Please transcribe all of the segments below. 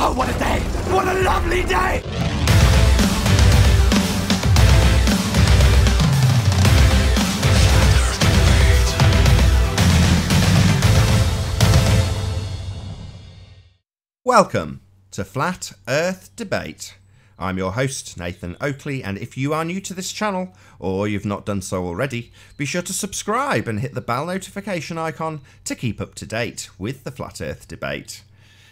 Oh, what a day! What a lovely day! Welcome to Flat Earth Debate. I'm your host, Nathan Oakley, and if you are new to this channel, or you've not done so already, be sure to subscribe and hit the bell notification icon to keep up to date with the Flat Earth Debate.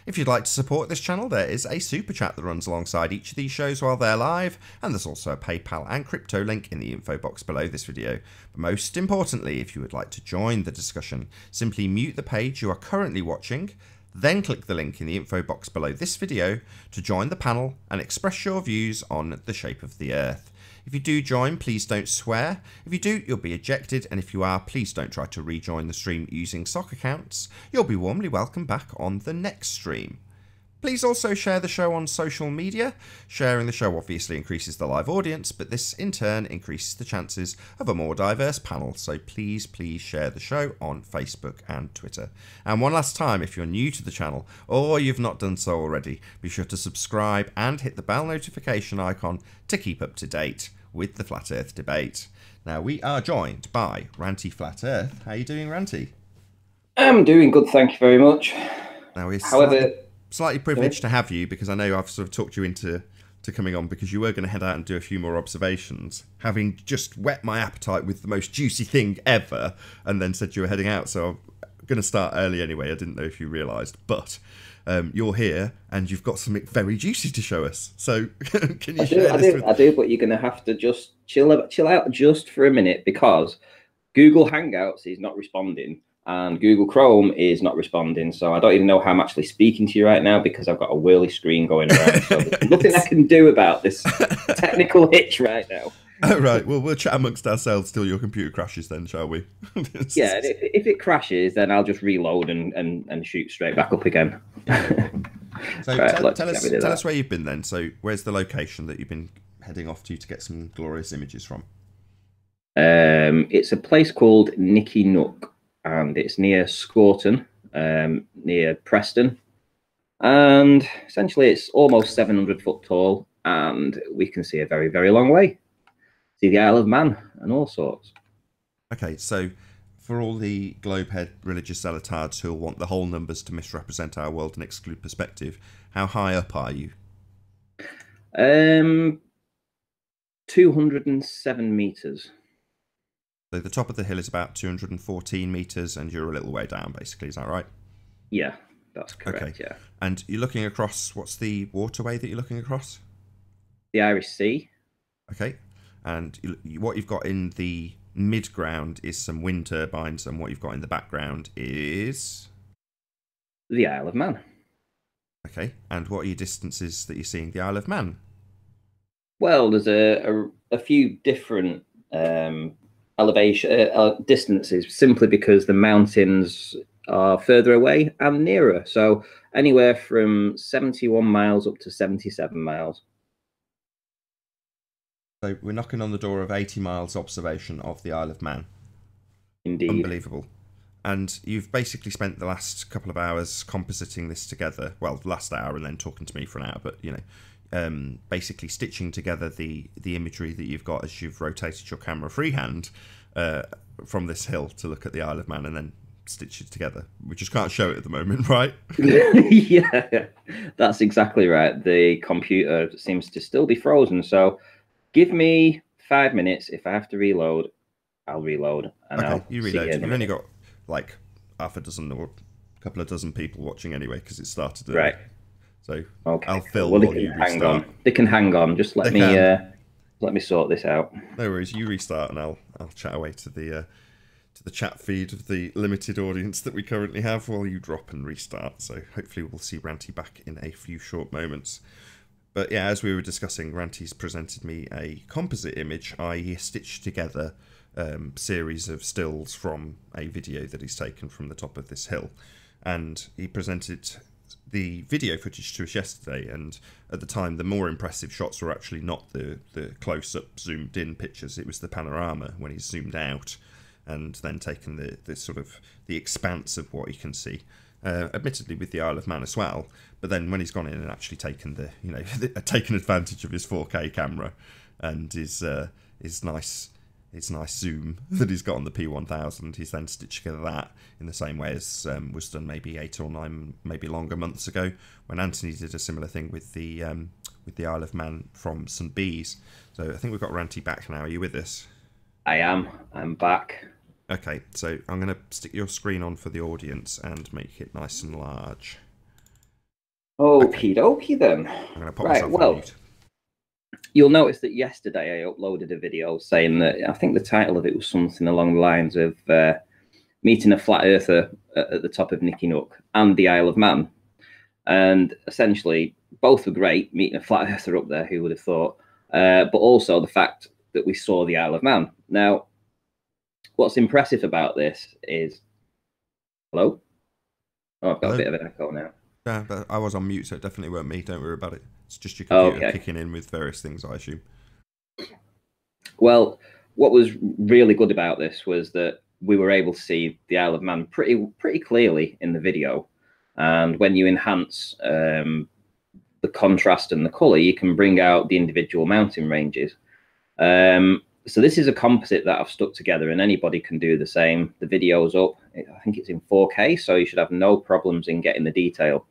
If you'd like to support this channel, there is a super chat that runs alongside each of these shows while they're live, and there's also a PayPal and crypto link in the info box below this video. But most importantly, if you would like to join the discussion, simply mute the page you are currently watching, then click the link in the info box below this video to join the panel and express your views on the shape of the Earth. If you do join, please don't swear. If you do, you'll be ejected, and if you are, please don't try to rejoin the stream using sock accounts. You'll be warmly welcome back on the next stream. Please also share the show on social media. Sharing the show obviously increases the live audience, but this in turn increases the chances of a more diverse panel. So please share the show on Facebook and Twitter. And one last time, if you're new to the channel or you've not done so already, be sure to subscribe and hit the bell notification icon to keep up to date with the Flat Earth Debate. Now we are joined by Ranty Flat Earth. How are you doing, Ranty? I'm doing good, thank you very much. Now we're However, slightly privileged to have you, because I know I've sort of talked you into coming on because you were going to head out and do a few more observations, having just whet my appetite with the most juicy thing ever, and then said you were heading out. So I'm going to start early anyway. I didn't know if you realised, but you're here and you've got something very juicy to show us. So can you share this with... I do, but you're going to have to just chill out just for a minute, because Google Hangouts is not responding. And Google Chrome is not responding, so I don't even know how I'm actually speaking to you right now because I've got a whirly screen going around. So there's nothing I can do about this technical hitch right now. Oh, right, well, we'll chat amongst ourselves till your computer crashes then, shall we? Yeah, if it crashes, then I'll just reload and shoot straight back up again. So right, tell us where you've been then. So where's the location that you've been heading off to get some glorious images from? It's a place called Nicky Nook, and it's near Scorton, near Preston, and essentially it's almost 700 foot tall, and we can see a very, very long way. See the Isle of Man and all sorts. Okay, so for all the globehead religious zealotards who'll want the whole numbers to misrepresent our world and exclude perspective, how high up are you? 207 meters. So the top of the hill is about 214 metres and you're a little way down, basically. Is that right? Yeah, that's correct, okay. Yeah. And you're looking across, what's the waterway that you're looking across? The Irish Sea. Okay. And what you've got in the mid-ground is some wind turbines, and what you've got in the background is... the Isle of Man. Okay. And what are your distances that you're seeing the Isle of Man? Well, there's a few different... elevation distances, simply because the mountains are further away and nearer, so anywhere from 71 miles up to 77 miles. So we're knocking on the door of 80 miles observation of the Isle of Man. Indeed. Unbelievable. And you've basically spent the last couple of hours compositing this together, well, the last hour, and then talking to me for an hour, but you know, basically stitching together the imagery that you've got as you've rotated your camera freehand from this hill to look at the Isle of Man, and then stitch it together. We just can't show it at the moment, right? Yeah, that's exactly right. The computer seems to still be frozen, so give me 5 minutes. If I have to reload, I'll reload. And okay, you reload. You've only got like half a dozen or a couple of dozen people watching anyway, because it started early. Right. So okay. I'll film well, while you restart. They can hang on. Just let me sort this out. No worries. You restart, and I'll chat away to the chat feed of the limited audience that we currently have while you drop and restart. So hopefully we'll see Ranty back in a few short moments. But yeah, as we were discussing, Ranty's presented me a composite image, i.e. a stitched together series of stills from a video that he's taken from the top of this hill. And he presented the video footage to us yesterday, and at the time the more impressive shots were actually not the close-up zoomed in pictures, it was the panorama when he zoomed out and then taken the sort of the expanse of what he can see. Admittedly with the Isle of Man as well, but then when he's gone in and actually taken the, you know, taken advantage of his 4K camera and his nice zoom that he's got on the P1000, he's then stitched together that in the same way as was done maybe 8 or 9, maybe longer months ago when Anthony did a similar thing with the Isle of Man from St. Bees. So I think we've got Ranty back now. Are you with us? I am. I'm back. Okay, so I'm going to stick your screen on for the audience and make it nice and large. Okie dokie then. I'm going to pop myself on mute. You'll notice that yesterday I uploaded a video saying that I think the title of it was something along the lines of meeting a flat earther at the top of Nicky Nook and the Isle of Man. And essentially, both were great, meeting a flat earther up there, who would have thought, but also the fact that we saw the Isle of Man. Now, what's impressive about this is... Hello? Oh, I've got a bit of an echo now. Yeah, but I was on mute, so it definitely weren't me. Don't worry about it. It's just your computer kicking in with various things, I assume. Well, what was really good about this was that we were able to see the Isle of Man pretty clearly in the video. And when you enhance the contrast and the colour, you can bring out the individual mountain ranges. So this is a composite that I've stuck together, and anybody can do the same. The video's up. I think it's in 4K, so you should have no problems in getting the detail.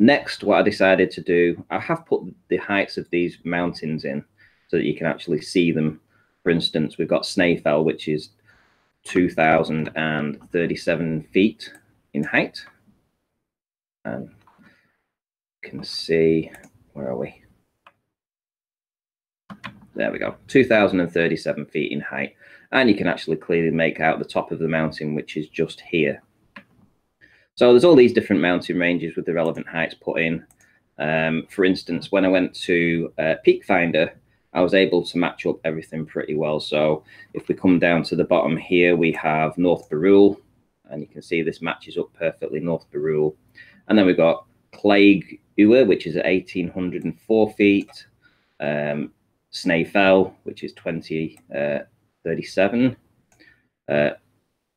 Next, what I decided to do, I have put the heights of these mountains in so that you can actually see them. For instance, we've got Snaefell, which is 2,037 feet in height. And you can see, where are we? There we go, 2,037 feet in height. And you can actually clearly make out the top of the mountain, which is just here. So there's all these different mountain ranges with the relevant heights put in. For instance, when I went to Peak Finder, I was able to match up everything pretty well. So if we come down to the bottom here, we have North Barule, and you can see this matches up perfectly, North Barule. And then we've got Plague Ua, which is at 1,804 feet. Snaefell, which is 2,037.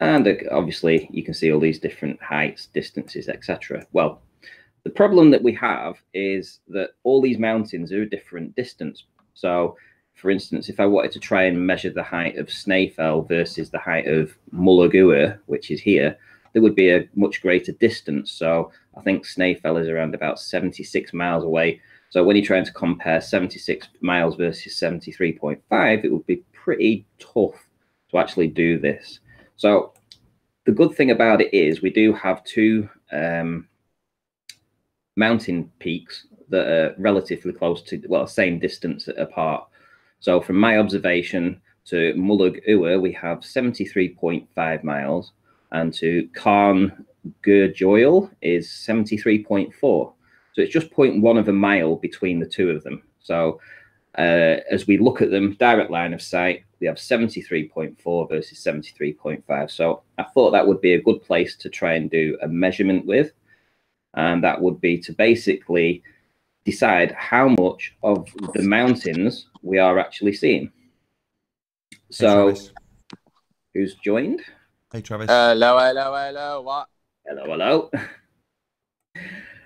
And obviously, you can see all these different heights, distances, etc. Well, the problem that we have is that all these mountains are a different distance. So, for instance, if I wanted to try and measure the height of Snaefell versus the height of Mullagua, which is here, there would be a much greater distance. So I think Snaefell is around about 76 miles away. So when you're trying to compare 76 miles versus 73.5, it would be pretty tough to actually do this. So the good thing about it is we do have two mountain peaks that are relatively close to, well, same distance apart. So from my observation to Mullagua, we have 73.5 miles, and to Carn Gurjoil is 73.4. So it's just 0.1 of a mile between the two of them. So as we look at them, direct line of sight, we have 73.4 versus 73.5. So I thought that would be a good place to try and do a measurement with. And that would be to basically decide how much of the mountains we are actually seeing. So, hey, who's joined? Hey, Travis. Hello, hello, hello. What? Hello, hello.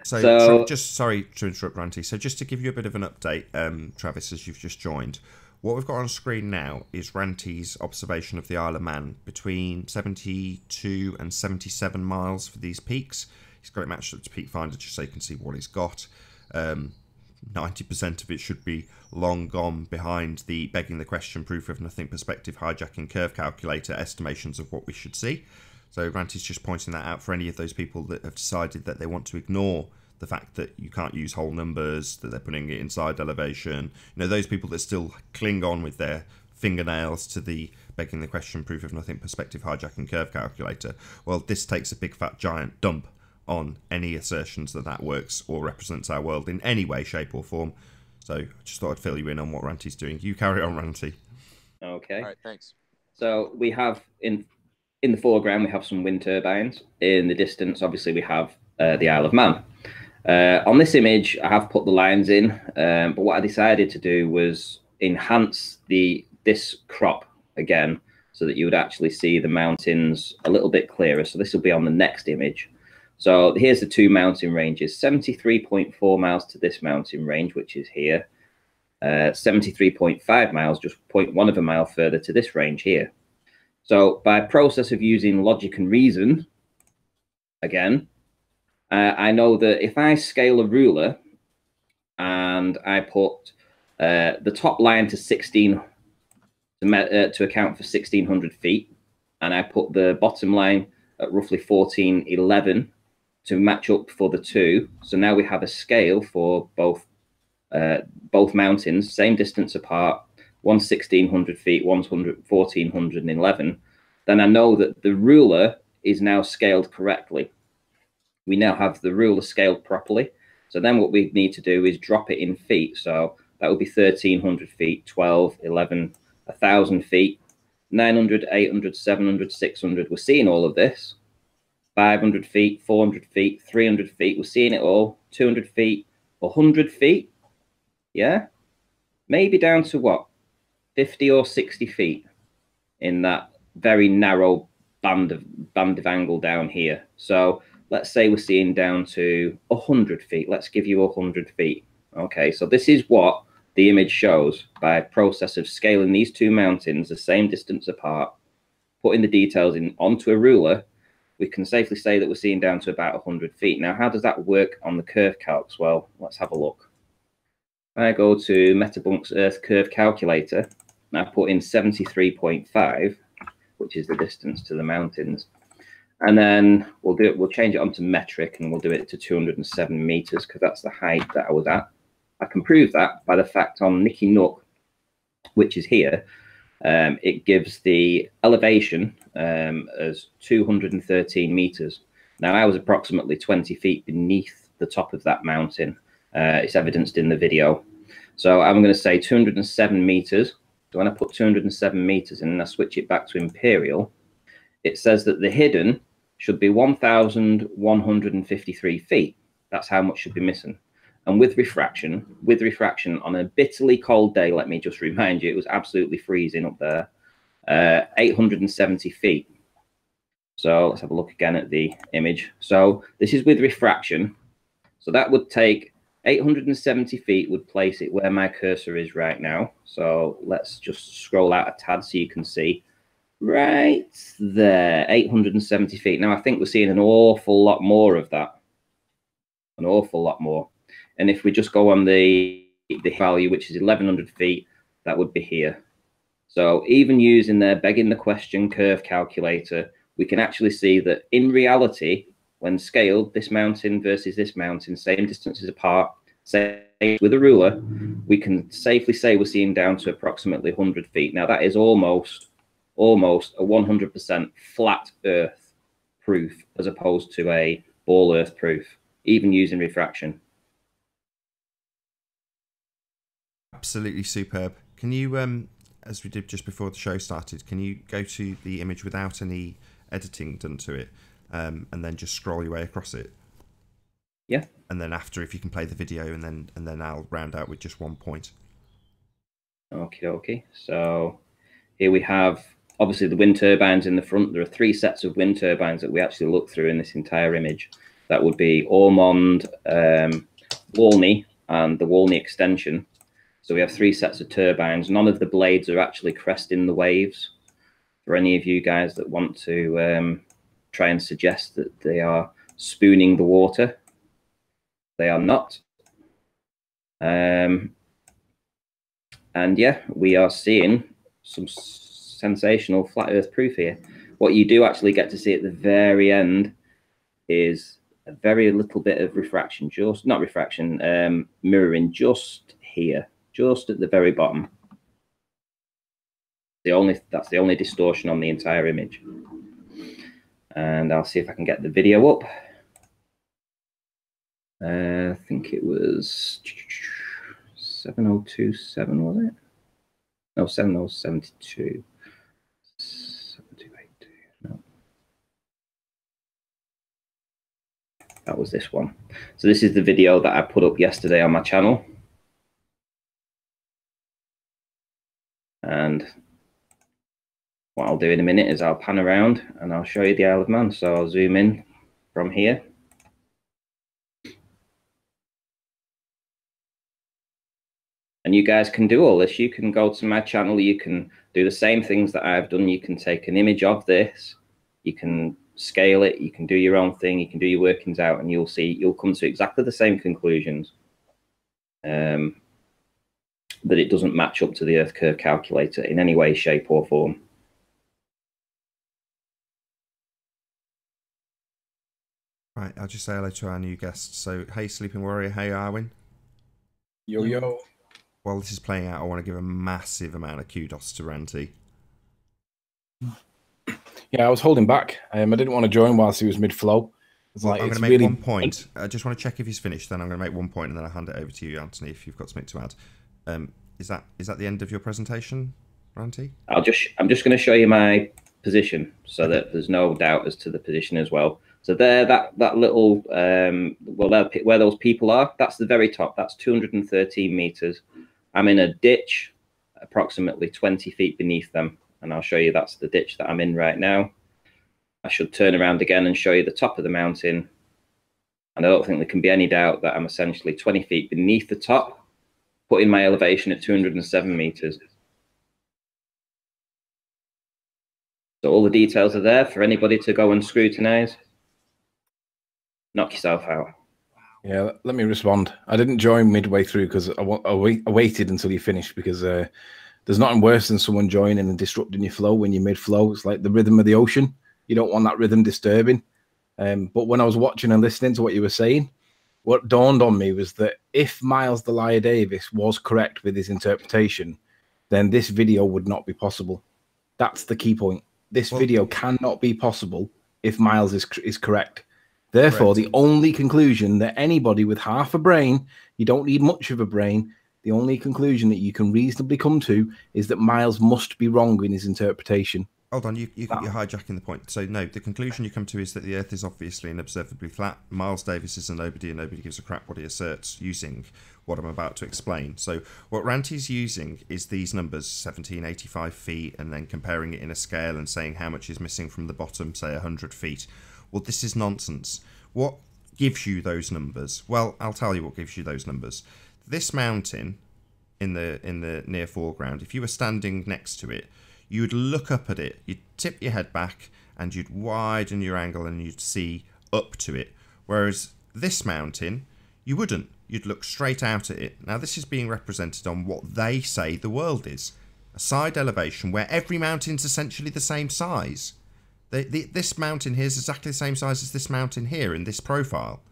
So just sorry to interrupt, Ranty. So just to give you a bit of an update, Travis, as you've just joined, what we've got on screen now is Ranty's observation of the Isle of Man between 72 and 77 miles for these peaks. He's got it matched up to Peak Finder just so you can see what he's got. 90% of it should be long gone behind the begging the question, proof of nothing, perspective, hijacking, curve calculator estimations of what we should see. So Ranty's just pointing that out for any of those people that have decided that they want to ignore the fact that you can't use whole numbers, that they're putting it inside elevation. You know, those people that still cling on with their fingernails to the begging the question, proof of nothing, perspective, hijacking, curve calculator. Well, this takes a big fat giant dump on any assertions that that works or represents our world in any way, shape or form. So I just thought I'd fill you in on what Ranty's doing. You carry on, Ranty. Okay. All right, thanks. So we have in the foreground, we have some wind turbines. In the distance, obviously, we have the Isle of Man. On this image, I have put the lines in, but what I decided to do was enhance this crop again. so that you would actually see the mountains a little bit clearer. So this will be on the next image. So here's the two mountain ranges, 73.4 miles to this mountain range, which is here, 73.5 miles, just 0.1 of a mile further to this range here. So by process of using logic and reason, again, I know that if I scale a ruler and I put the top line to 16 to account for 1,600 feet, and I put the bottom line at roughly 1411 to match up for the two. So now we have a scale for both mountains, same distance apart, one's 1,600 feet, one's 1,411. Then I know that the ruler is now scaled correctly. We now have the ruler scaled properly. So then what we need to do is drop it in feet. So that would be 1,300 feet, 12, 11, 1,000 feet, 900, 800, 700, 600. We're seeing all of this. 500 feet, 400 feet, 300 feet. We're seeing it all. 200 feet, 100 feet. Yeah. Maybe down to what? 50 or 60 feet in that very narrow band of angle down here. So let's say we're seeing down to 100 feet. Let's give you 100 feet. Okay, so this is what the image shows by process of scaling these two mountains the same distance apart, putting the details in onto a ruler. We can safely say that we're seeing down to about 100 feet. Now, how does that work on the curve calcs? Well, let's have a look. I go to Metabunk's Earth Curve Calculator, and I put in 73.5, which is the distance to the mountains. And then we'll change it onto metric, and we'll do it to 207 meters, because that's the height that I was at. I can prove that by the fact on Nicky Nook, which is here, it gives the elevation as 213 meters. Now, I was approximately 20 feet beneath the top of that mountain. It's evidenced in the video. So I'm going to say 207 meters. So when I put 207 meters in and I switch it back to imperial, it says that the hidden should be 1,153 feet. That's how much should be missing. And with refraction on a bitterly cold day, let me just remind you, it was absolutely freezing up there, 870 feet. So let's have a look again at the image. So this is with refraction. So that would take 870 feet, would place it where my cursor is right now. So let's just scroll out a tad so you can see. Right there, 870 feet. Now, I think we're seeing an awful lot more of that. An awful lot more. And if we just go on the value, which is 1,100 feet, that would be here. So even using their begging the question curve calculator, we can actually see that in reality, when scaled, this mountain versus this mountain, same distances apart, same with a ruler, we can safely say we're seeing down to approximately 100 feet. Now, that is almost a 100% flat earth proof, as opposed to a ball earth proof, even using refraction. Absolutely superb. Can you, as we did just before the show started, can you go to the image without any editing done to it, and then just scroll your way across it? Yeah. And then after, if you can play the video, and then I'll round out with just 1 point. Okay. So here we have obviously the wind turbines in the front. There are 3 sets of wind turbines that we actually look through in this entire image. That would be Ormond, Walney, and the Walney extension. So we have 3 sets of turbines. None of the blades are actually cresting the waves. For any of you guys that want to try and suggest that they are spooning the water, they are not. And yeah, we are seeing some sensational flat earth proof here. What you do actually get to see at the very end is a very little bit of refraction, not refraction, mirroring just here, just at the very bottom. That's the only distortion on the entire image. And I'll see if I can get the video up. I think it was 7027, was it? No, 7072. 7282. No. That was this one. So this is the video that I put up yesterday on my channel. And what I'll do in a minute is I'll pan around and I'll show you the Isle of Man. So I'll zoom in from here. And you guys can do all this. You can go to my channel. You can do the same things that I've done. You can take an image of this. You can scale it. You can do your own thing. You can do your workings out, and you'll see, you'll come to exactly the same conclusions. That it doesn't match up to the Earth curve calculator in any way, shape, or form. Right, I'll just say hello to our new guests. So, hey, Sleeping Warrior. Hey, Arwin. Yo, yo. While this is playing out, I want to give a massive amount of kudos to Ranty. Yeah, I was holding back. I didn't want to join whilst he was mid-flow. Like, I'm going to make one point. I just want to check if he's finished. Then I'm going to make one point, and then I'll hand it over to you, Anthony, if you've got something to add. Is that the end of your presentation, Ranty? I'm just going to show you my position so that there's no doubt as to the position as well. So there, that little where those people are, that's the very top. That's 213 meters. I'm in a ditch, approximately 20 feet beneath them, and I'll show you that's the ditch that I'm in right now. I should turn around again and show you the top of the mountain, and I don't think there can be any doubt that I'm essentially 20 feet beneath the top, putting my elevation at 207 meters. So all the details are there for anybody to go and scrutinize. Knock yourself out. Yeah, let me respond. I didn't join midway through because I waited until you finished, because there's nothing worse than someone joining and disrupting your flow when you're mid-flow. It's like the rhythm of the ocean. You don't want that rhythm disturbing. But when I was watching and listening to what you were saying, what dawned on me was that if Miles the Liar Davis was correct with his interpretation, then this video would not be possible. That's the key point. This video cannot be possible if Miles is correct. Therefore, the only conclusion that anybody with half a brain, you don't need much of a brain, the only conclusion that you can reasonably come to is that Miles must be wrong in his interpretation. Hold on, you're hijacking the point. So, no, the conclusion you come to is that the Earth is obviously and observably flat. Miles Davis is a nobody, and nobody gives a crap what he asserts using what I'm about to explain. So, what Ranty's using is these numbers, 1785 feet, and then comparing it in a scale and saying how much is missing from the bottom, say 100 feet. Well, this is nonsense. What gives you those numbers? Well, I'll tell you what gives you those numbers. This mountain in the near foreground, if you were standing next to it, you would look up at it, you'd tip your head back, and you'd widen your angle and you'd see up to it. Whereas this mountain, you wouldn't. You'd look straight out at it. Now, this is being represented on what they say the world is. A side elevation where every mountain's essentially the same size. This mountain here is exactly the same size as this mountain here in this profile.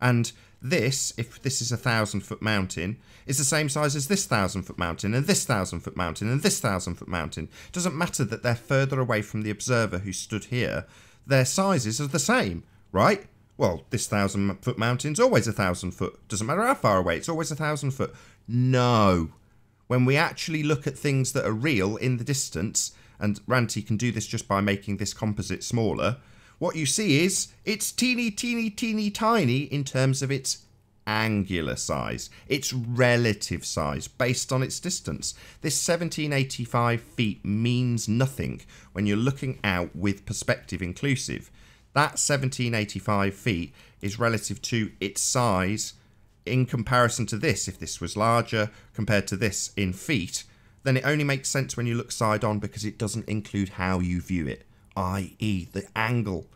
And this, if this is a 1,000-foot mountain, is the same size as this 1,000-foot mountain and this 1,000-foot mountain and this 1,000-foot mountain. It doesn't matter that they're further away from the observer who stood here. Their sizes are the same, right? Well, this 1,000-foot mountain's always 1,000-foot. Doesn't matter how far away, it's always 1,000-foot. No. When we actually look at things that are real in the distance, and Ranty can do this just by making this composite smaller, what you see is it's teeny, teeny, teeny, tiny in terms of its angular size, its relative size based on its distance. This 1785 feet means nothing when you're looking out with perspective inclusive. That 1785 feet is relative to its size in comparison to this. If this was larger compared to this in feet, then it only makes sense when you look side on because it doesn't include how you view it, i.e. the angle,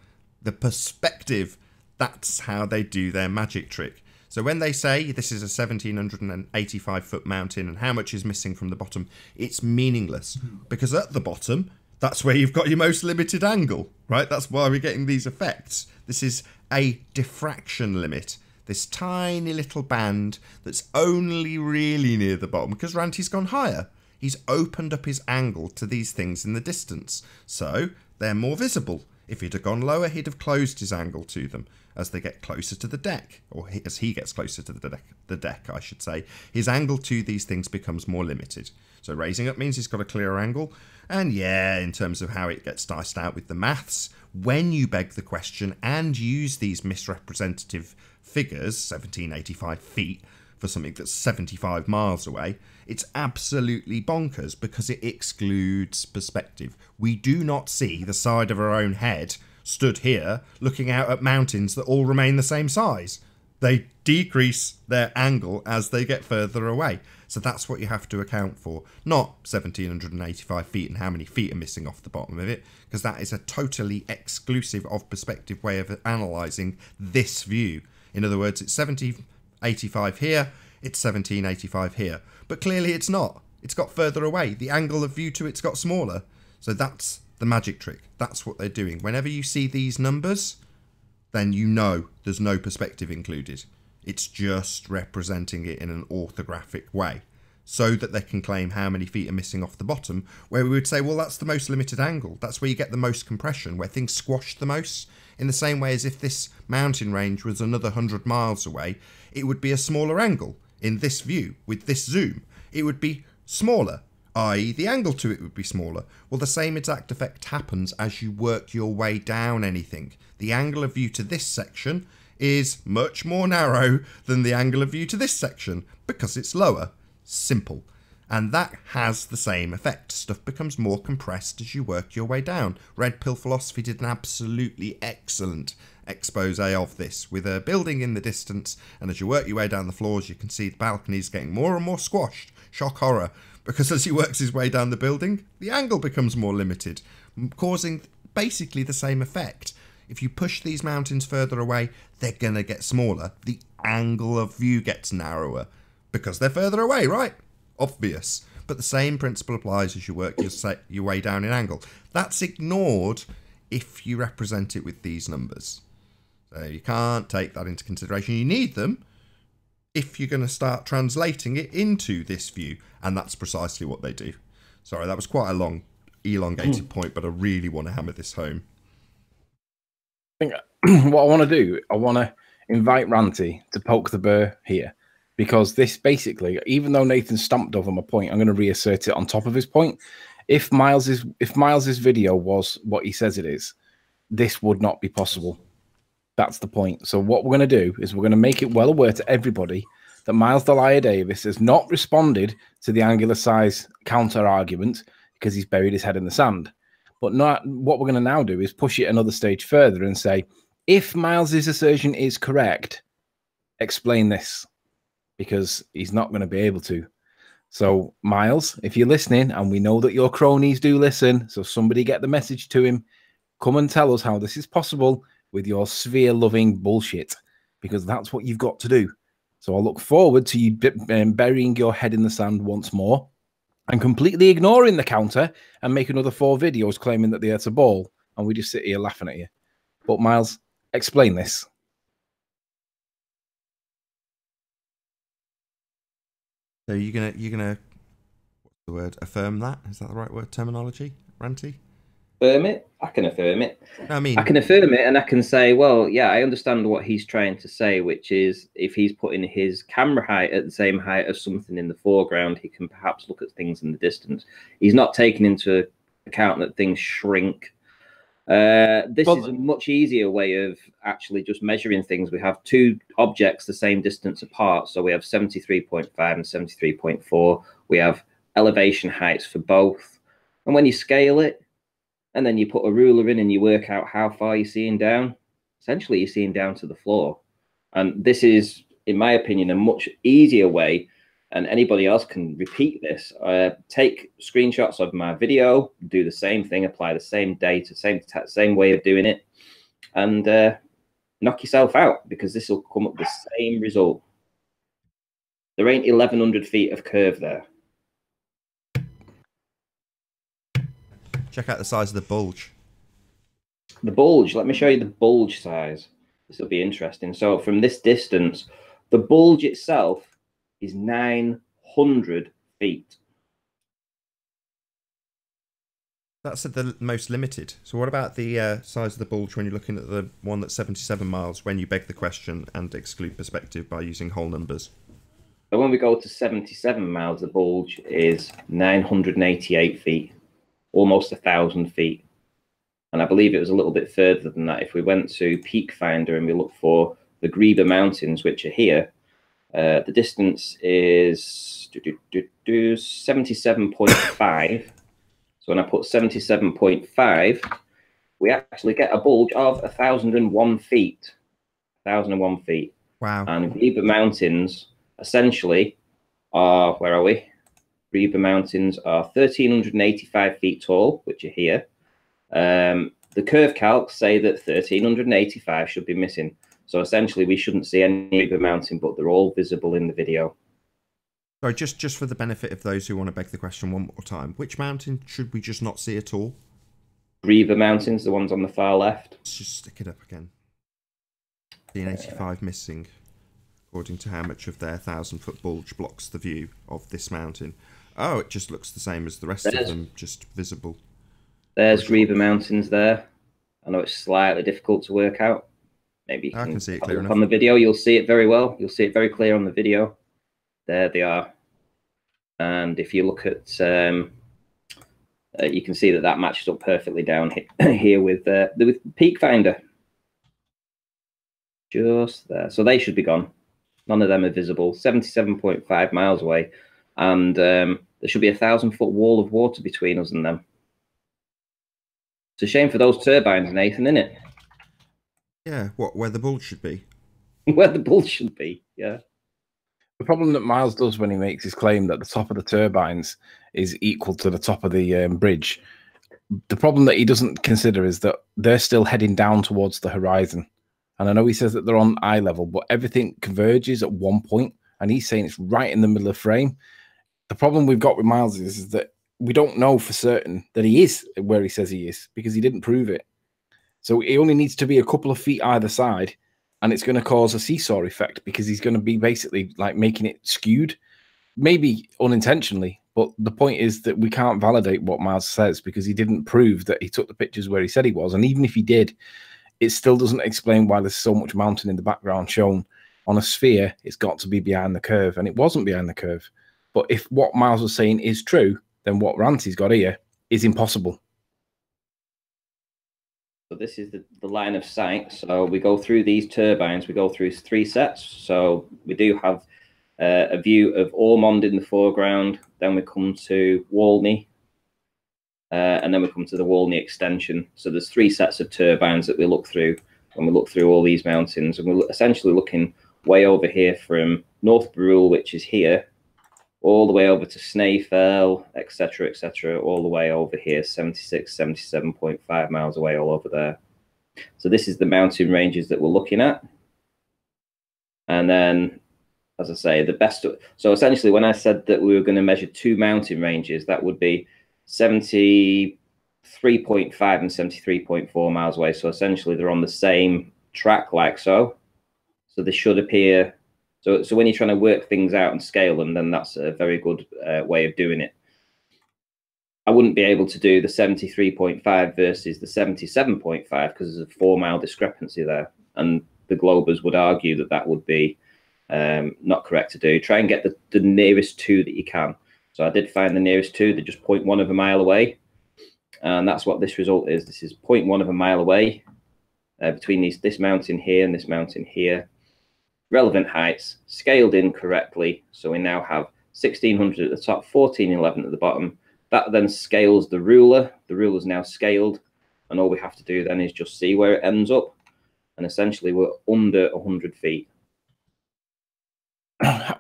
the perspective. That's how they do their magic trick. So when they say this is a 1785-foot mountain and how much is missing from the bottom, it's meaningless because at the bottom, that's where you've got your most limited angle, right? That's why we're getting these effects. This is a diffraction limit. This tiny little band that's only really near the bottom because Ranty's gone higher. He's opened up his angle to these things in the distance, so they're more visible. If he'd have gone lower, he'd have closed his angle to them as they get closer to the deck, or as he gets closer to the deck, I should say. His angle to these things becomes more limited. So raising up means he's got a clearer angle. And yeah, in terms of how it gets diced out with the maths, when you beg the question and use these misrepresentative figures, 1785 feet, for something that's 75 miles away, it's absolutely bonkers because it excludes perspective. We do not see the side of our own head stood here looking out at mountains that all remain the same size. They decrease their angle as they get further away. So that's what you have to account for, not 1,785 feet and how many feet are missing off the bottom of it, because that is a totally exclusive of perspective way of analysing this view. In other words, it's 1,785 here, it's 1,785 here. But clearly it's not. It's got further away. The angle of view to it's got smaller. So that's the magic trick. That's what they're doing. Whenever you see these numbers, then you know there's no perspective included. It's just representing it in an orthographic way so that they can claim how many feet are missing off the bottom, where we would say, well, that's the most limited angle. That's where you get the most compression, where things squash the most. In the same way as if this mountain range was another 100 miles away, it would be a smaller angle. In this view, with this zoom, it would be smaller, i.e. the angle to it would be smaller. Well, the same exact effect happens as you work your way down anything. The angle of view to this section is much more narrow than the angle of view to this section because it's lower. Simple. And that has the same effect. Stuff becomes more compressed as you work your way down. Red Pill Philosophy did an absolutely excellent expose of this with a building in the distance, and as you work your way down the floors you can see the balconies getting more and more squashed. Shock horror. Because as he works his way down the building, the angle becomes more limited, causing basically the same effect. If you push these mountains further away, they're going to get smaller. The angle of view gets narrower because they're further away, right? Obvious. But the same principle applies as you work your way down in angle. That's ignored if you represent it with these numbers. So you can't take that into consideration. You need them if you're going to start translating it into this view. And that's precisely what they do. Sorry, that was quite a long, elongated point, but I really want to hammer this home. I think what I want to do, I want to invite Ranty to poke the bear here, because this basically, even though Nathan stamped over my point, I'm going to reassert it on top of his point. If Miles's video was what he says it is, this would not be possible. That's the point. So what we're going to do is we're going to make it well aware to everybody that Miles Delia Davis has not responded to the angular size counter argument because he's buried his head in the sand. But not, what we're going to now do is push it another stage further and say, if Miles's assertion is correct, explain this, because he's not going to be able to. So, Miles, if you're listening, and we know that your cronies do listen, so somebody get the message to him, come and tell us how this is possible with your sphere-loving bullshit, because that's what you've got to do. So I look forward to you burying your head in the sand once more and completely ignoring the counter and make another 4 videos claiming that the Earth's a ball, and we just sit here laughing at you. But Miles, explain this. So you're gonna what's the word? Affirm that? Is that the right word terminology, Ranty? Affirm it? I can affirm it. I mean, I can affirm it, and I can say, well, yeah, I understand what he's trying to say, which is if he's putting his camera height at the same height as something in the foreground, he can perhaps look at things in the distance. He's not taking into account that things shrink. This is a much easier way of actually just measuring things. We have 2 objects the same distance apart, so we have 73.5 and 73.4. We have elevation heights for both, and when you scale it, and then you put a ruler in and you work out how far you're seeing down, essentially you're seeing down to the floor. And this is, in my opinion, a much easier way, and anybody else can repeat this. Take screenshots of my video, do the same thing, apply the same data, same way of doing it, and knock yourself out, because this will come up with the same result. There ain't 1,100 feet of curve there. check out the size of the bulge. The bulge, let me show you the bulge size. This will be interesting. So from this distance, the bulge itself is 900 feet. That's at the most limited. So what about the size of the bulge when you're looking at the one that's 77 miles, when you beg the question and exclude perspective by using whole numbers? So when we go to 77 miles, the bulge is 988 feet, almost 1,000 feet. And I believe it was a little bit further than that. If we went to Peak Finder and we look for the Greba Mountains, which are here, The distance is 77.5. So when I put 77.5, we actually get a bulge of 1,001 feet. 1,001 feet. Wow. And Reba Mountains essentially are, where are we? Reba Mountains are 1,385 feet tall, which are here. The curve calcs say that 1,385 should be missing. So essentially, we shouldn't see any Reba Mountain, but they're all visible in the video. So just for the benefit of those who want to beg the question one more time, which mountain should we just not see at all? Reba Mountains, the ones on the far left. Let's just stick it up again. 1,385 missing, according to how much of their 1,000-foot bulge blocks the view of this mountain. Oh, it just looks the same as the rest of them, just visible. There's Reba Mountains there. I know it's slightly difficult to work out. Maybe you can see it clear enough. On the video, you'll see it very well. You'll see it very clear on the video. There they are. And if you look at, you can see that matches up perfectly down here with Peak Finder. Just there. So they should be gone. None of them are visible. 77.5 miles away. And there should be a 1,000-foot wall of water between us and them. It's a shame for those turbines, Nathan, isn't it? Yeah, where the bulge should be. Where the bulge should be, yeah. The problem that Miles does when he makes his claim that the top of the turbines is equal to the top of the bridge, the problem that he doesn't consider is that they're still heading down towards the horizon. And I know he says that they're on eye level, but everything converges at one point, and he's saying it's right in the middle of the frame. The problem we've got with Miles is that we don't know for certain that he is where he says he is, because he didn't prove it. So he only needs to be a couple of feet either side, and it's going to cause a seesaw effect, because he's going to be basically like making it skewed, maybe unintentionally. But the point is that we can't validate what Miles says, because he didn't prove that he took the pictures where he said he was. And even if he did, it still doesn't explain why there's so much mountain in the background shown. On a sphere, it's got to be behind the curve, and it wasn't behind the curve. But if what Miles was saying is true, then what Ranty's got here is impossible. So this is the line of sight. So we go through these turbines. We go through 3 sets. So we do have a view of Ormond in the foreground. Then we come to Walney. And then we come to the Walney extension. So there's 3 sets of turbines that we look through when we look through all these mountains. And we're essentially looking way over here from North Brule, which is here, all the way over to Snaefell, etc., all the way over here, 76, 77.5 miles away, all over there. So this is the mountain ranges that we're looking at. And then, as I say, the best. So essentially, when I said that we were going to measure 2 mountain ranges, that would be 73.5 and 73.4 miles away. So essentially, they're on the same track, like so. So they should appear. So when you're trying to work things out and scale them, then that's a very good way of doing it. I wouldn't be able to do the 73.5 versus the 77.5 because there's a 4-mile discrepancy there. And the Globers would argue that that would be not correct to do. Try and get the nearest 2 that you can. So I did find the nearest 2. They're just 0.1 of a mile away. And that's what this result is. This is 0.1 of a mile away between this mountain here and this mountain here. Relevant heights scaled in correctly. So we now have 1600 at the top, 1411 at the bottom. That then scales the ruler. The ruler is now scaled. And all we have to do then is just see where it ends up. And essentially we're under 100 feet.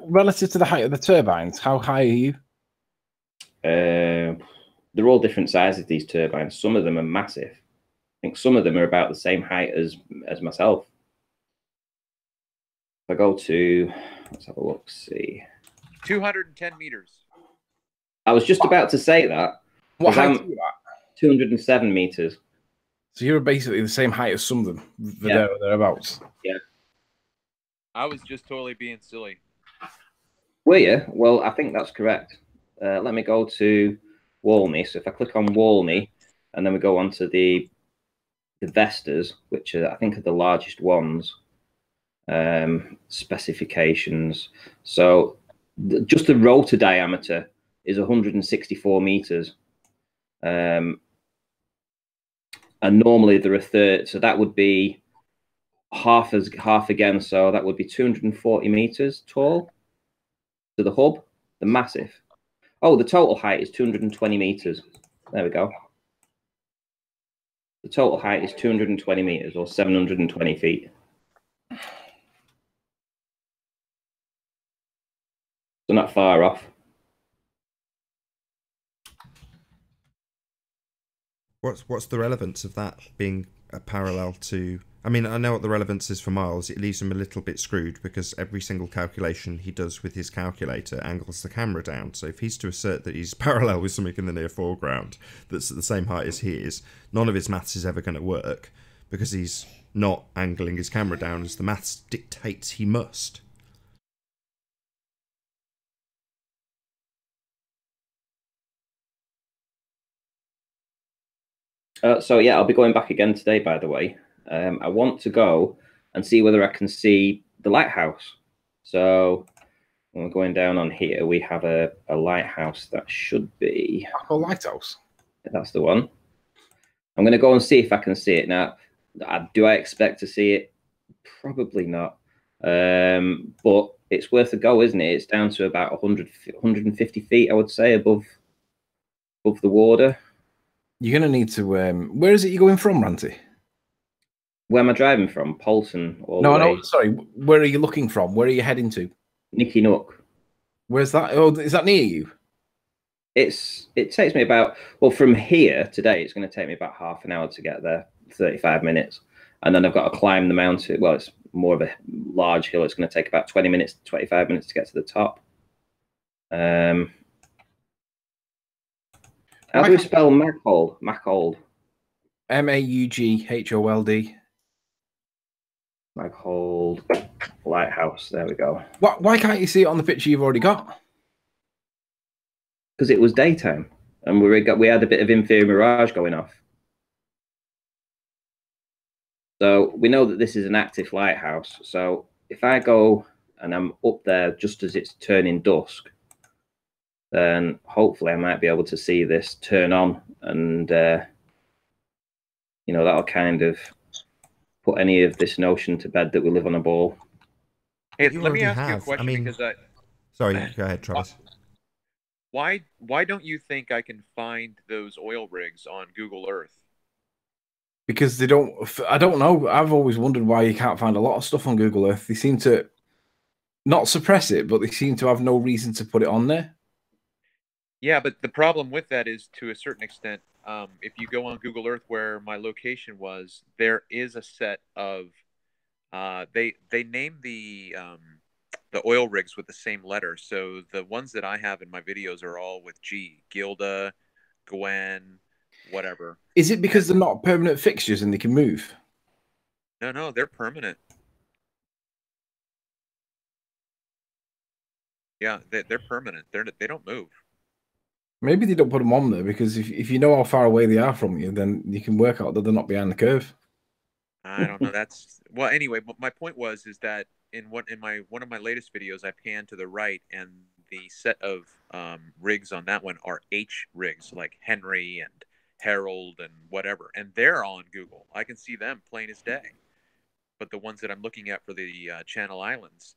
Relative to the height of the turbines, how high are you? They're all different sizes, these turbines. Some of them are massive. I think some of them are about the same height as myself. If I go to, let's have a look, see. 210 meters. I was just about to say that. What height are you at? 207 meters. So you're basically the same height as some of them, Yeah. thereabouts. Yeah. I was just totally being silly. Were you? Well, I think that's correct. Let me go to Walney. So if I click on Walney, and then we go on to the Vestas, which I think are the largest ones. Specifications. So just the rotor diameter is 164 meters. And normally there are 30, so that would be half again, so that would be 240 meters tall to the hub, the massive. Oh, the total height is 220 meters. There we go. The total height is 220 meters, or 720 feet. So not far off. What's the relevance of that being a parallel to? I mean, I know what the relevance is for Miles. It leaves him a little bit screwed because every single calculation he does with his calculator angles the camera down. So if he's to assert that he's parallel with something in the near foreground that's at the same height as he is, none of his maths is ever going to work because he's not angling his camera down as the maths dictates he must. So yeah, I'll be going back again today, by the way. I want to go and see whether I can see the lighthouse. So when we're going down on here, we have a lighthouse that should be... A lighthouse? That's the one. I'm going to go and see if I can see it. Now, do I expect to see it? Probably not. But it's worth a go, isn't it? It's down to about 150 feet, I would say, above the water. You're going to need to... where is it you're going from, Ranty? Where am I driving from? Polson? No, sorry. Where are you looking from? Where are you heading to? Nicky Nook. Where's that? Oh, is that near you? It takes me about... Well, from here today, it's going to take me about half an hour to get there, 35 minutes. And then I've got to climb the mountain. Well, it's more of a large hill. It's going to take about 20 minutes, 25 minutes to get to the top. How do we spell Maghold? Maghold. Maughold. Maghold Lighthouse. There we go. Why can't you see it on the picture you've already got? Because it was daytime, and we had a bit of inferior mirage going off. So we know that this is an active lighthouse. So if I go and I'm up there just as it's turning dusk, then hopefully I might be able to see this turn on, and you know, that'll kind of put any of this notion to bed that we live on a ball. Hey, let me ask you a question. I mean, because sorry, go ahead, Travis. Why don't you think I can find those oil rigs on Google Earth? Because they don't... I don't know. I've always wondered why you can't find a lot of stuff on Google Earth. They seem to not suppress it, but they seem to have no reason to put it on there. Yeah, but the problem with that is, to a certain extent, if you go on Google Earth where my location was, there is a set of they name the oil rigs with the same letter. So the ones that I have in my videos are all with G: Gilda, Gwen, whatever. Is it because they're not permanent fixtures and they can move? No, they're permanent. Yeah, they're permanent. They don't move. Maybe they don't put them on there because if you know how far away they are from you, then you can work out that they're not behind the curve. I don't know. That's well. Anyway, but my point is that in one of my latest videos, I pan to the right, and the set of rigs on that one are H rigs, like Henry and Harold and whatever, and they're on Google. I can see them plain as day. But the ones that I'm looking at for the Channel Islands,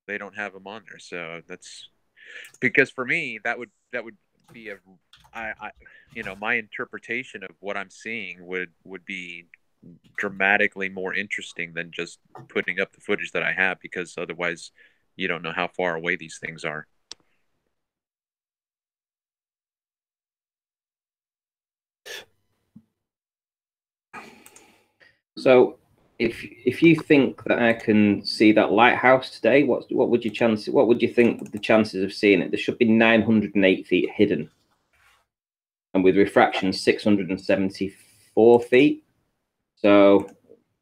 they don't have them on there. So that's because for me that would be you know, my interpretation of what I'm seeing would be dramatically more interesting than just putting up the footage that I have, because otherwise you don't know how far away these things are. So if you think that I can see that lighthouse today, what would you think the chances of seeing it? There should be 908 feet hidden, and with refraction 674 feet. So,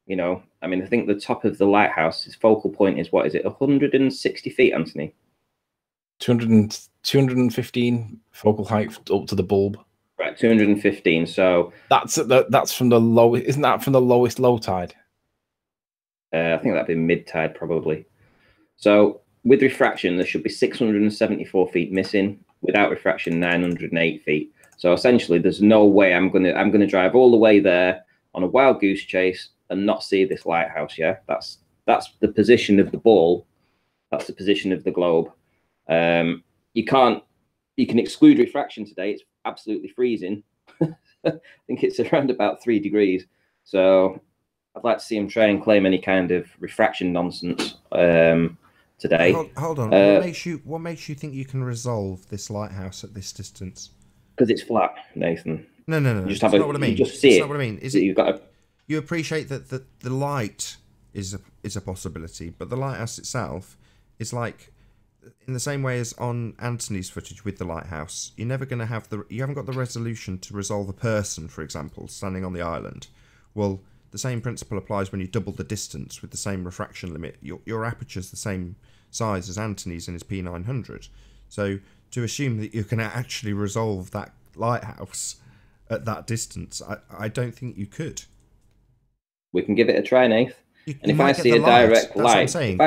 you know, I mean, I think the top of the lighthouse, its focal point is, what is it, 160 feet, Anthony? 215 focal height up to the bulb. Right, 215. So that's from the low. Isn't that from the lowest low tide? I think that'd be mid tide probably. So with refraction, there should be 674 feet missing. Without refraction, 908 feet. So essentially, there's no way I'm gonna drive all the way there on a wild goose chase and not see this lighthouse. Yeah, that's the position of the ball. That's the position of the globe. You can exclude refraction today. It's absolutely freezing. I think it's around about 3 degrees. So I'd like to see him try and claim any kind of refraction nonsense today. Hold on. What makes you think you can resolve this lighthouse at this distance? Because it's flat, Nathan. No. You just That's not what I mean. You just see it. Not what I mean. Is it? it? You've got to... You appreciate that the light is a possibility, but the lighthouse itself is like, in the same way as on Anthony's footage with the lighthouse, you're never going to have you haven't got the resolution to resolve a person, for example, standing on the island. Well, the same principle applies when you double the distance with the same refraction limit. Your aperture's the same size as Anthony's in his P900. So to assume that you can actually resolve that lighthouse at that distance, I don't think you could. We can give it a try, Nath. And if I see a direct light, that's what I'm saying.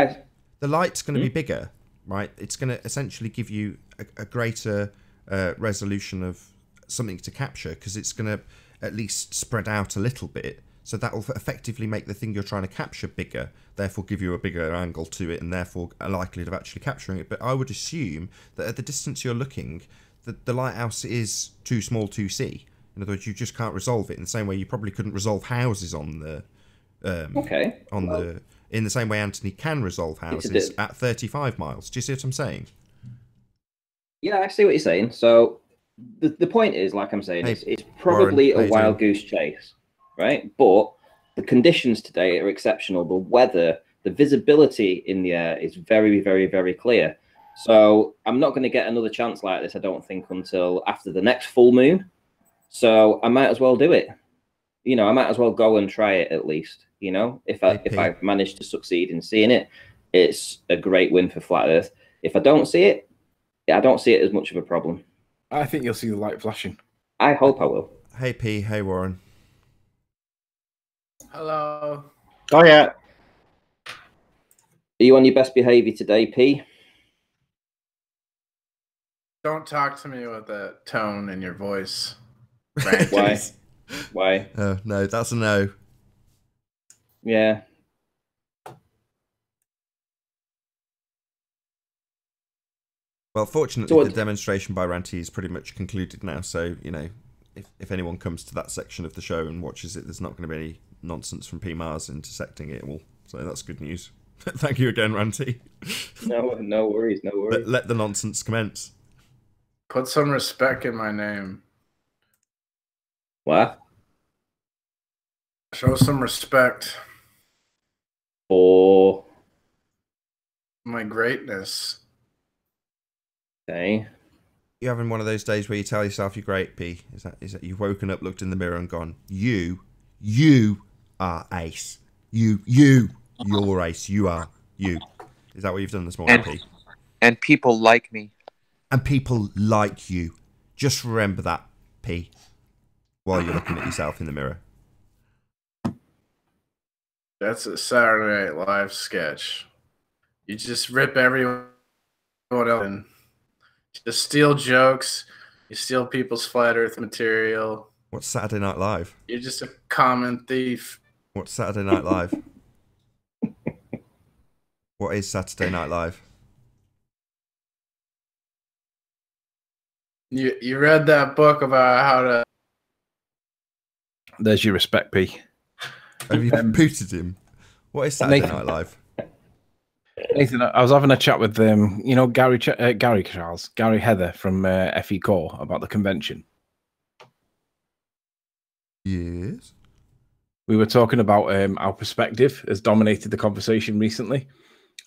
The light's going to be bigger, right? It's going to essentially give you a greater resolution of something to capture, because it's going to at least spread out a little bit. So that will effectively make the thing you're trying to capture bigger, therefore give you a bigger angle to it, and therefore a likelihood of actually capturing it. But I would assume that at the distance you're looking, the lighthouse is too small to see. In other words, you just can't resolve it in the same way you probably couldn't resolve houses on the in the same way Anthony can resolve houses at 35 miles. Do you see what I'm saying? Yeah, I see what you're saying. So the point is, like I'm saying, it's probably a wild goose chase, right? But the conditions today are exceptional. The weather, the visibility in the air is very, very, very clear. So I'm not going to get another chance like this, I don't think, until after the next full moon. So I might as well do it. You know, I might as well go and try it at least. You know, if I manage to succeed in seeing it, it's a great win for Flat Earth. If I don't see it, I don't see it as much of a problem. I think you'll see the light flashing. I hope I will. Hey P, hey Warren. Hello. Oh yeah. Are you on your best behaviour today, P? Don't talk to me with a tone in your voice. Why? Why? Oh no, that's a no. Yeah. Well, fortunately, the demonstration by Ranty is pretty much concluded now. So, you know, if anyone comes to that section of the show and watches it, there's not going to be any nonsense from P Mars intersecting it all. So that's good news. Thank you again, Ranty. No worries, no worries. Let the nonsense commence. Put some respect in my name. What? Show some respect for my greatness. Okay. You having one of those days where you tell yourself you're great, P? Is that you've woken up, looked in the mirror, and gone, you are ace. You're ace. You are you. Is that what you've done this morning, P? And people like me. And people like you. Just remember that, P, while you're looking at yourself in the mirror. That's a Saturday Night Live sketch. You just rip everyone else and just steal jokes. You steal people's flat earth material. What's Saturday Night Live? You're just a comment thief. What's Saturday Night Live? What is Saturday Night Live? You read that book about how to... There's your respect, P. Have you booted him? What is Saturday Night Live? Nathan, I was having a chat with you know, Gary Heather from FE Core about the convention. Yes. We were talking about our perspective has dominated the conversation recently,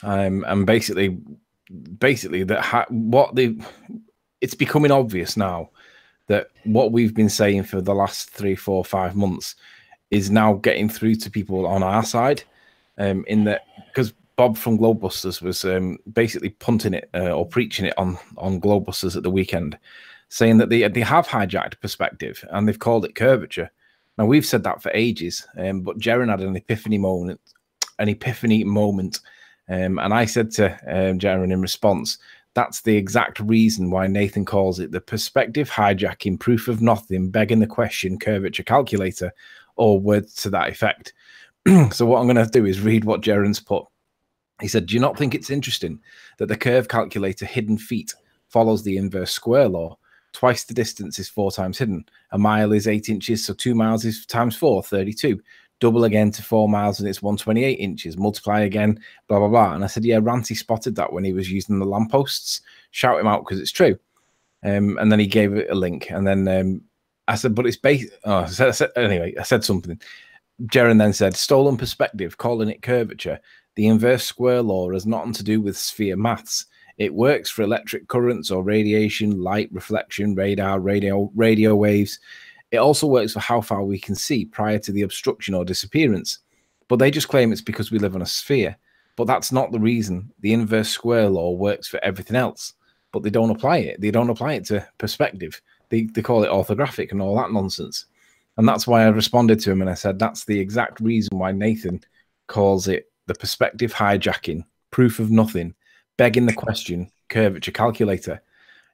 and basically that it's becoming obvious now that what we've been saying for the last 3, 4, 5 months is now getting through to people on our side, in that, because Bob from Globebusters was basically punting it or preaching it on Globebusters at the weekend, saying that they have hijacked perspective and they've called it curvature. Now, we've said that for ages, but Jaren had an epiphany moment, and I said to Jaren in response, that's the exact reason why Nathan calls it the perspective hijacking proof of nothing, begging the question curvature calculator, or words to that effect. So what I'm going to do is read what Jeren's put. He said, do you not think it's interesting that the curve calculator hidden feet follows the inverse square law? Twice the distance is 4 times hidden. A mile is 8 inches, so 2 miles is times 4, 32. Double again to 4 miles and it's 128 inches. Multiply again, blah, blah, blah. And I said, yeah, Ranty spotted that when he was using the lampposts. Shout him out because it's true. And then he gave it a link. And then I said, but it's based... Oh, anyway, I said something. Jeren then said, stolen perspective, calling it curvature. The inverse square law has nothing to do with sphere maths. It works for electric currents or radiation, light, reflection, radar, radio waves. It also works for how far we can see prior to the obstruction or disappearance. But they just claim it's because we live on a sphere. But that's not the reason. The inverse square law works for everything else. But they don't apply it. They don't apply it to perspective. They call it orthographic and all that nonsense. And that's why I responded to him and I said, that's the exact reason why Nathan calls it the perspective hijacking, proof of nothing, begging the question, curvature calculator.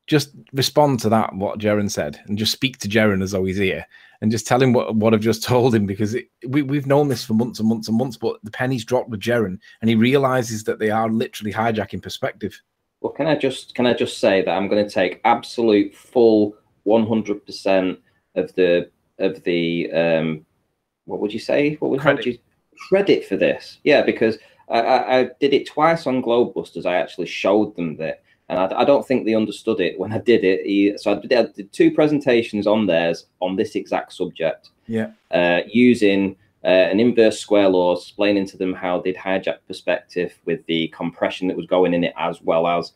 Just respond to that, what Jeren said, and just speak to Jeren as though he's here, and just tell him what I've just told him, because we've known this for months and months and months, but the penny's dropped with Jeren, and he realizes that they are literally hijacking perspective. Well, can I just say that I'm going to take absolute full 100% of the what would you say? What would you credit for this? Yeah, because I did it twice on Globebusters. I actually showed them that, and I don't think they understood it when I did it. So I did 2 presentations on theirs on this exact subject. Yeah. Using an inverse square law, explaining to them how they'd hijack perspective with the compression that was going in it as well as.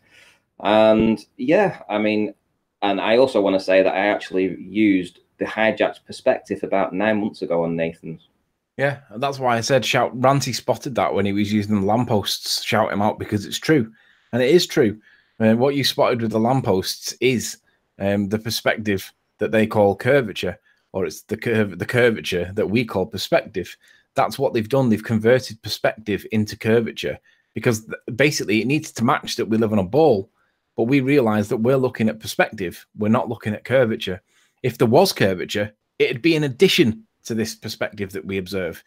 And yeah, I mean, and I also want to say that I actually used the hijacked perspective about 9 months ago on Nathan's. Yeah, that's why I said shout. Ranty spotted that when he was using the lampposts. Shout him out because it's true, and it is true. What you spotted with the lampposts is the perspective that they call curvature, or it's the curvature that we call perspective. That's what they've done. They've converted perspective into curvature because basically it needs to match that we live on a ball, but we realize that we're looking at perspective. We're not looking at curvature. If there was curvature, it'd be in addition to this perspective that we observe,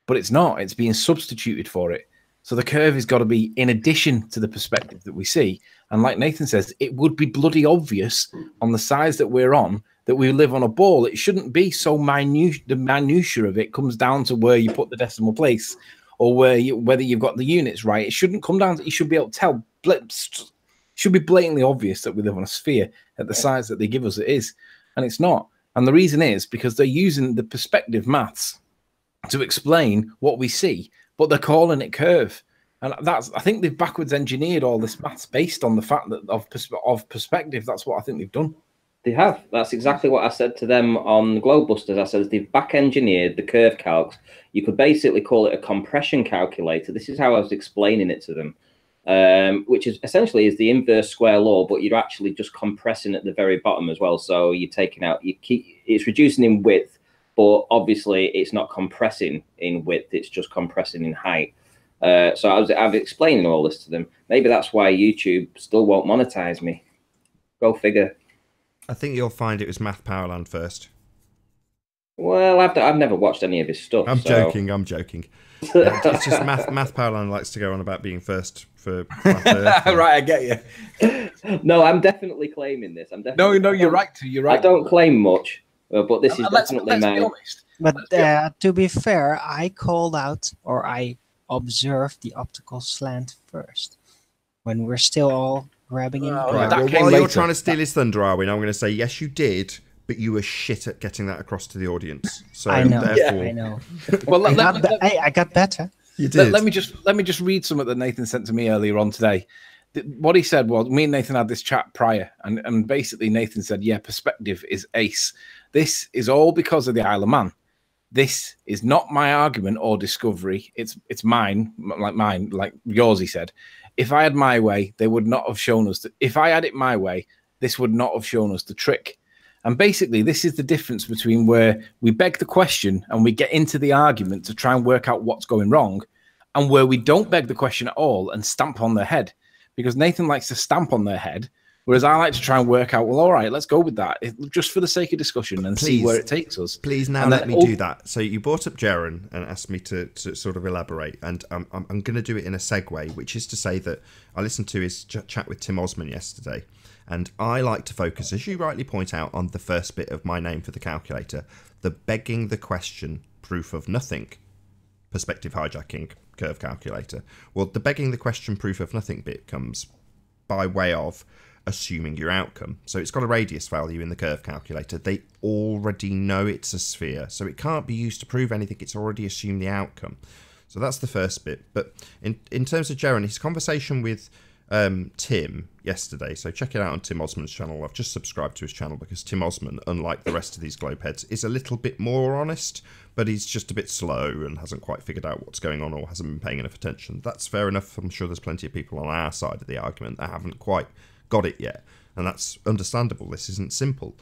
but it's not. It's being substituted for it. So the curve has got to be in addition to the perspective that we see. And like Nathan says, it would be bloody obvious on the size that we're on that we live on a ball. It shouldn't be so minute. The minutiae of it comes down to where you put the decimal place or whether you've got the units right. It shouldn't come down to, you should be able to tell. It should be blatantly obvious that we live on a sphere at the size that they give us it is. And it's not. And the reason is because they're using the perspective maths to explain what we see, but they're calling it curve. And that's, I think they've backwards engineered all this maths based on the fact that of perspective. That's what I think they've done. They have. That's exactly what I said to them on Globebusters. I said they've back engineered the curve calcs. You could basically call it a compression calculator. This is how I was explaining it to them. Which is essentially is the inverse square law, but you're actually just compressing at the very bottom as well. So you're taking out, it's reducing in width, but obviously it's not compressing in width, it's just compressing in height. So I was explaining all this to them. Maybe that's why YouTube still won't monetize me. Go figure. I think you'll find it was Math Powerland first. Well, I've never watched any of his stuff. I'm joking. It's just Math Powerland likes to go on about being first for flat Earth. Right, I get you. No, I'm definitely claiming this. No, you're right. You're right. I don't claim much, but this is definitely mine. But to be fair, I called out, or I observed the optical slant first when we're still all grabbing in. Right, well, while you're trying to steal his thunder, Arwin, I'm going to say yes, you did. But you were shit at getting that across to the audience. So I know. Therefore... I know. Well, I got better. You did. Let me just read something that Nathan sent to me earlier on today. What he said was, me and Nathan had this chat prior, and basically Nathan said, "Yeah, perspective is ace. This is all because of the Isle of Man. This is not my argument or discovery. It's mine, like yours." He said, "If I had my way, they would not have shown us that. If I had it my way, this would not have shown us the trick." And basically, this is the difference between where we beg the question and we get into the argument to try and work out what's going wrong, and where we don't beg the question at all and stamp on their head. Because Nathan likes to stamp on their head Whereas I like to try and work out, well, all right, let's go with that, just for the sake of discussion and see where it takes us. Please now let me do that. So you brought up Jaren and asked me to sort of elaborate, and I'm going to do it in a segue, which is to say that I listened to his chat with Tim Osman yesterday, and I like to focus, as you rightly point out, on the first bit of my name for the calculator, the begging the question, proof of nothing, perspective hijacking curve calculator. Well, the begging the question, proof of nothing bit comes by way of assuming your outcome. So it's got a radius value in the curve calculator. They already know it's a sphere, so it can't be used to prove anything. It's already assumed the outcome. So that's the first bit. But in terms of Jaren, his conversation with Tim yesterday, so check it out on Tim Osman's channel. I've just subscribed to his channel because Tim Osman, unlike the rest of these globeheads, is a little bit more honest, but he's just a bit slow and hasn't quite figured out what's going on or hasn't been paying enough attention. That's fair enough. I'm sure there's plenty of people on our side of the argument that haven't quite got it yet, and that's understandable. This isn't simple.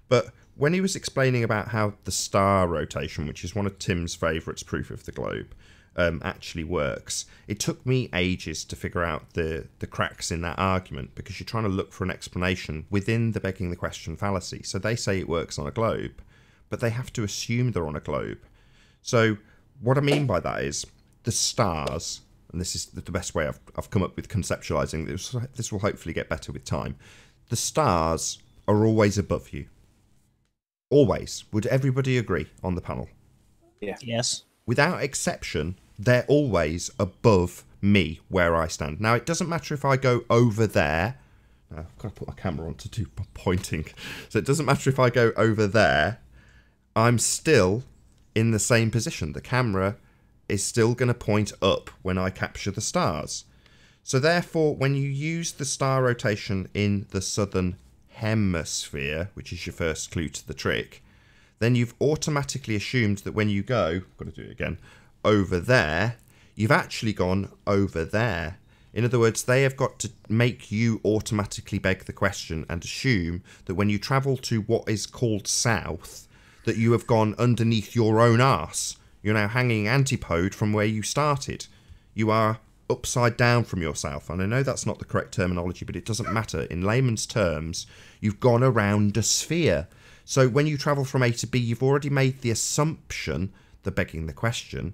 But when he was explaining about how the star rotation, which is one of Tim's favourites, proof of the globe, actually works, it took me ages to figure out the cracks in that argument, because you're trying to look for an explanation within the begging the question fallacy. So they say it works on a globe, but they have to assume they're on a globe. So what I mean by that is the stars, and this is the best way I've come up with conceptualizing this. This will hopefully get better with time. The stars are always above you. Always. Would everybody agree on the panel? Yeah. Yes. Without exception, they're always above me where I stand. Now, it doesn't matter if I go over there. I've got to put my camera on to do pointing. So it doesn't matter if I go over there. I'm still in the same position. The camera is still going to point up when I capture the stars. So therefore, when you use the star rotation in the southern hemisphere, which is your first clue to the trick, then you've automatically assumed that when you go, I've got to do it again, over there, you've actually gone over there. In other words, they have got to make you automatically beg the question and assume that when you travel to what is called south, that you have gone underneath your own arse. You're now hanging antipode from where you started. You are upside down from yourself. And I know that's not the correct terminology, but it doesn't matter. In layman's terms, you've gone around a sphere. So when you travel from A to B, you've already made the assumption, the begging the question,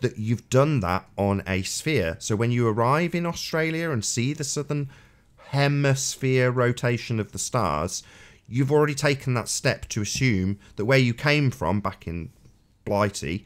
that you've done that on a sphere. So when you arrive in Australia and see the southern hemisphere rotation of the stars, you've already taken that step to assume that where you came from back in Lite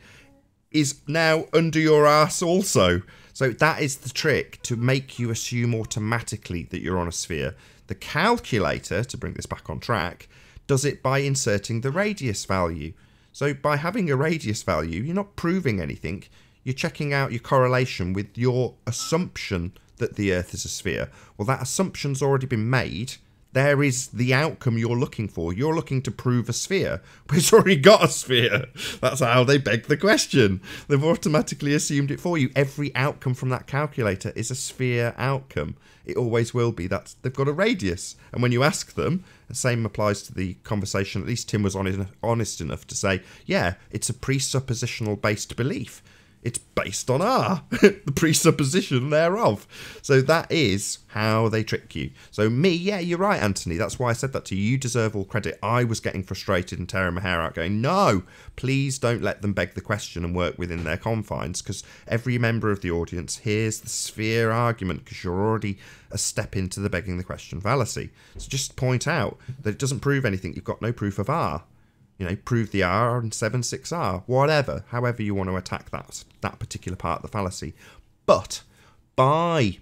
is now under your ass also. So that is the trick, to make you assume automatically that you're on a sphere. The calculator, to bring this back on track, does it by inserting the radius value. So by having a radius value, you're not proving anything. You're checking out your correlation with your assumption that the Earth is a sphere. Well, that assumption's already been made. There is the outcome you're looking for. You're looking to prove a sphere, but it's already got a sphere. That's how they beg the question. They've automatically assumed it for you. Every outcome from that calculator is a sphere outcome. It always will be. They've got a radius. And when you ask them, the same applies to the conversation. At least Tim was honest enough to say, yeah, it's a presuppositional based belief. It's based on R, the presupposition thereof. So that is how they trick you. So me, yeah, you're right, Anthony. That's why I said that to you. You deserve all credit. I was getting frustrated and tearing my hair out going, no, please don't let them beg the question and work within their confines, because every member of the audience hears the sphere argument because you're already a step into the begging the question fallacy. So just point out that it doesn't prove anything. You've got no proof of R. You know, prove the R and 7/6R, whatever, however you want to attack that particular part of the fallacy. But by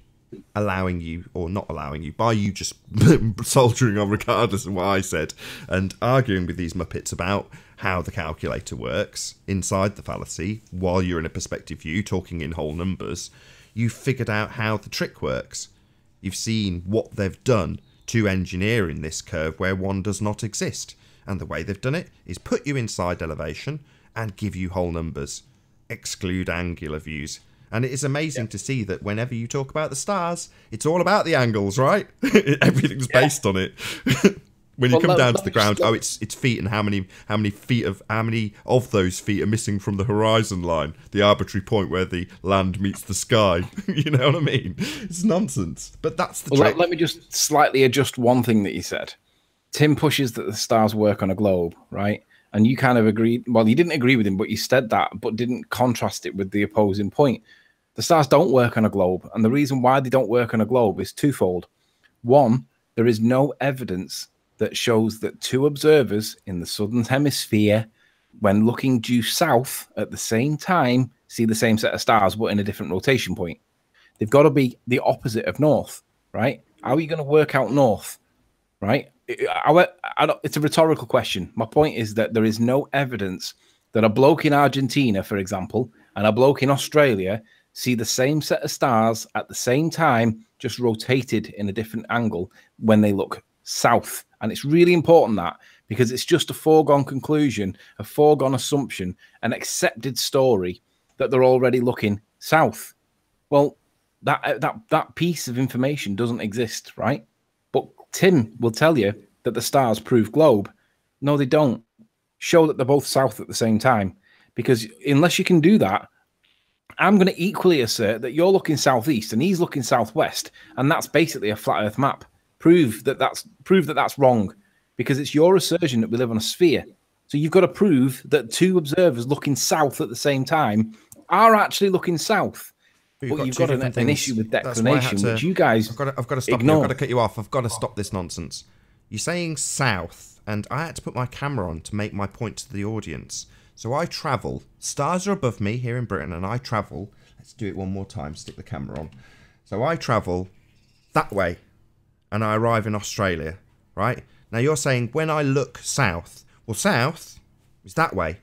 allowing you, or not allowing you, by you just soldiering on regardless of what I said, and arguing with these muppets about how the calculator works inside the fallacy, while you're in a perspective view, talking in whole numbers, you've figured out how the trick works. You've seen what they've done to engineer in this curve where one does not exist. And the way they've done it is put you inside elevation and give you whole numbers, exclude angular views. And it is amazing to see that whenever you talk about the stars, it's all about the angles, right? Everything's based on it. When you come down to the ground, oh, it's feet, and how many of those feet are missing from the horizon line, the arbitrary point where the land meets the sky. You know what I mean? It's nonsense. But that's the trick. Let me just slightly adjust one thing that you said. Tim pushes that the stars work on a globe, right? And you kind of agreed. Well, you didn't agree with him, but you said that, but didn't contrast it with the opposing point. The stars don't work on a globe, and the reason why they don't work on a globe is twofold. One, there is no evidence that shows that two observers in the southern hemisphere, when looking due south at the same time, see the same set of stars, but in a different rotation point. They've got to be the opposite of north, right? How are you going to work out north, right? It's a rhetorical question. My point is that there is no evidence that a bloke in Argentina, for example, and a bloke in Australia see the same set of stars at the same time, just rotated in a different angle when they look south. And it's really important that, because it's just a foregone conclusion, a foregone assumption, an accepted story that they're already looking south. Well, that piece of information doesn't exist, right? But Tim will tell you that the stars prove globe. No, they don't. Show that they're both south at the same time. Because unless you can do that, I'm going to equally assert that you're looking southeast and he's looking southwest, and that's basically a flat Earth map. Prove that that's wrong, because it's your assertion that we live on a sphere. So you've got to prove that two observers looking south at the same time are actually looking south. But you've got an issue with declination, which you guys I've got to stop you. I've got to cut you off. I've got to stop this nonsense. You're saying south, and I had to put my camera on to make my point to the audience. So I travel. Stars are above me here in Britain, and I travel. Let's do it one more time. Stick the camera on. So I travel that way, and I arrive in Australia, right? Now you're saying when I look south, well, south is that way.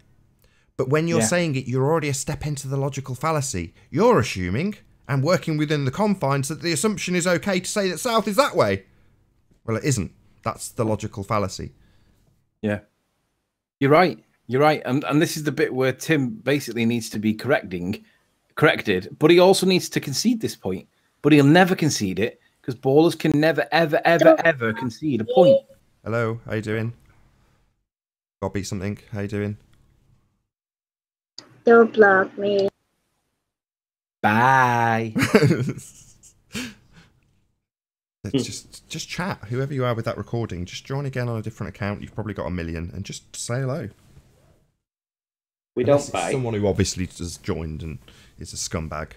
But when you're saying it, you're already a step into the logical fallacy. You're assuming, and working within the confines, that the assumption is okay to say that south is that way. Well, it isn't. That's the logical fallacy. Yeah. You're right. You're right. And this is the bit where Tim basically needs to be corrected, but he also needs to concede this point. But he'll never concede it, because ballers can never, ever, ever, ever concede a point. Hello, how you doing? Got beat something? How you doing? Don't block me. Bye. just chat. Whoever you are with that recording, just join again on a different account. You've probably got 1 million, and just say hello. We don't bite. Someone who obviously has joined and is a scumbag,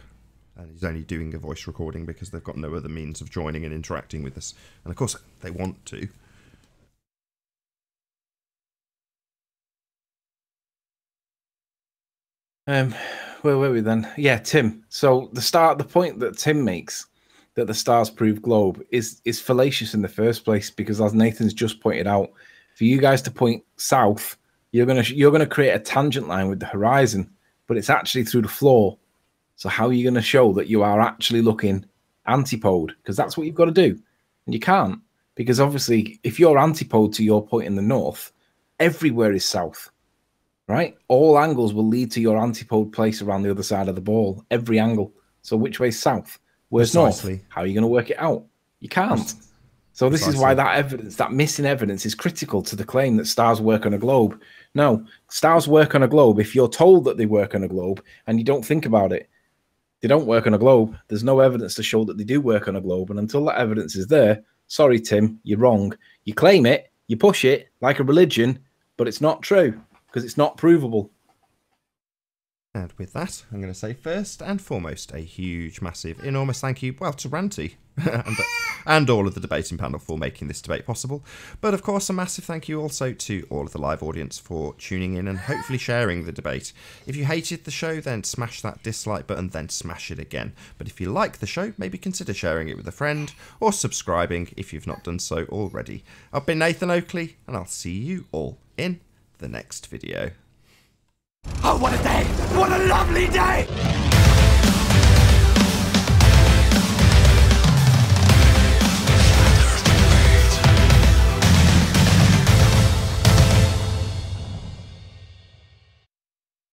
and he's only doing a voice recording because they've got no other means of joining and interacting with us. And of course, they want to. Where were we then? Yeah, Tim. So the point that Tim makes, that the stars prove globe, is fallacious in the first place, because as Nathan's just pointed out, for you guys to point south, you're gonna create a tangent line with the horizon, but it's actually through the floor. So how are you going to show that you are actually looking antipode? Because that's what you've got to do, and you can't, because obviously if you're antipode to your point in the north, everywhere is south, right? All angles will lead to your antipode place around the other side of the ball, every angle. So which way is south? Where's north? How are you going to work it out? You can't. So this is why that evidence, that missing evidence, is critical to the claim that stars work on a globe. No, stars work on a globe if you're told that they work on a globe and you don't think about it. They don't work on a globe. There's no evidence to show that they do work on a globe. And until that evidence is there, sorry, Tim, you're wrong. You claim it, you push it like a religion, but it's not true because it's not provable. And with that, I'm going to say first and foremost, a huge, massive, enormous thank you, well, to Ranty and all of the debating panel for making this debate possible. But of course, a massive thank you also to all of the live audience for tuning in and hopefully sharing the debate. If you hated the show, then smash that dislike button, then smash it again. But if you like the show, maybe consider sharing it with a friend or subscribing if you've not done so already. I've been Nathan Oakley, and I'll see you all in the next video. Oh, what a day! What a lovely day!